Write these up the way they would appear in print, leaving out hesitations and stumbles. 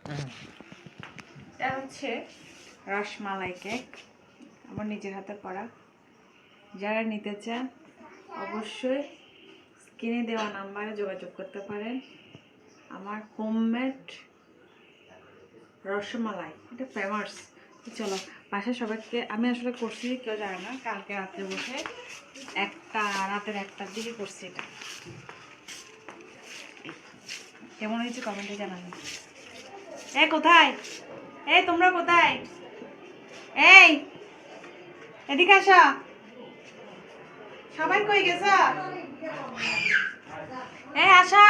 এটা হচ্ছে রসমালাই কেক, আমার নিজের হাতে করা। যারা নিতে চান অবশ্যই স্ক্রিনে দেওয়া নাম্বারে যোগাযোগ করতে পারেন। আমার হোমমেড রসমালাই, এটা ফেমাস। চলো বাসায় সবাইকে আমি আসলে করছি, কেউ জানে না, কালকে রাত্রে বসে রাতের 1টার দিকে করছি। এটা কেমন হয়েছে কমেন্টে জানাবেন। কোথায় তোমরা কোথায়? এই এদিকে আসো, সবাই কই গেছ? আসা।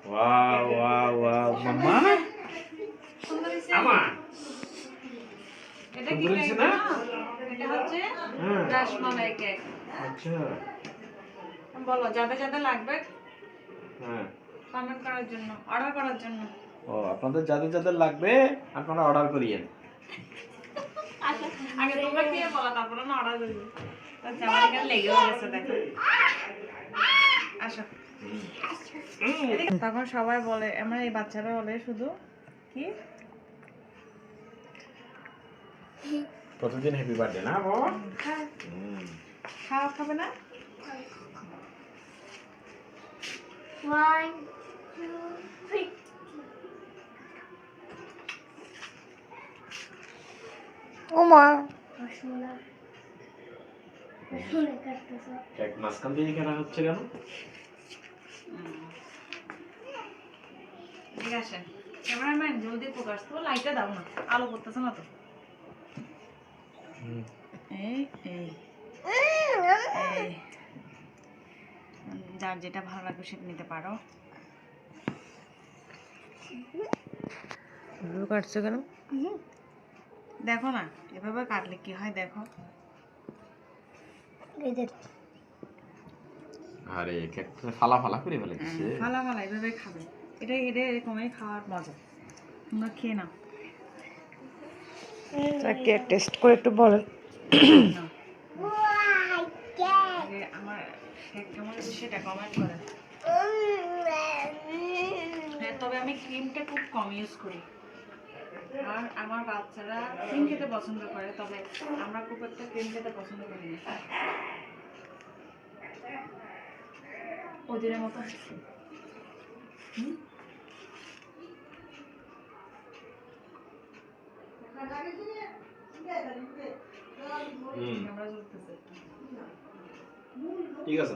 ওয়াও ওয়াও ওয়াও মাম্মা আমা এটা কি কেক না? এটা হচ্ছে রসমালাই কেক। আচ্ছা বলো যাদের যাদের লাগবে হ্যাঁ কমেন্ট করার জন্য, অর্ডার করার জন্য। ও আপনাদের যাদের যাদের লাগবে আপনারা অর্ডার করিয়েন। আগে তোমরা খেয়ে বলো, তারপরে না অর্ডার করবে। আচ্ছা আমার এখানে লেগেও গেছে, দেখো। আসো। তখন সবাই বলে, আমরা এই বাচ্চারা বলে শুধু কি প্রতিদিন হ্যাপি বার্থডে না বাবা? খাওয়া খাবে না? 1, 2, 3. ওমা কেক মাঝখান দিয়ে কেনা হচ্ছে কেন? ঠিক আছে ক্যামেরাম্যান, জলদি ফোকাস তো, লাইটটা দাও না, আলো করতেছে না তো। এই এই এই যার যেটা ভালো লাগবে সেটা নিতে পারো। কাটছো কেন? দেখো না এভাবে কাটলে কি হয়, দেখো। আরে কেক ফালা ফালা করে ফেলেছে। ফালা ফালা এভাবে খাবে, এটা এরকমই খাওয়ার মজা। তোমরা খেয়ে নাও। তাকে টেস্ট করে একটু বলেন। আমার কেক কেমন হয়েছে সেটা কমেন্ট করে। হ্যাঁ, তবে আমি ক্রিমটা খুব কম ইউজ করি, আর আমার বাচ্চারা ক্রিম খেতে পছন্দ করে, তবে আমরা খুব একটা ক্রিম খেতে পছন্দ করি না। ওদের মতো ঠিক আছে।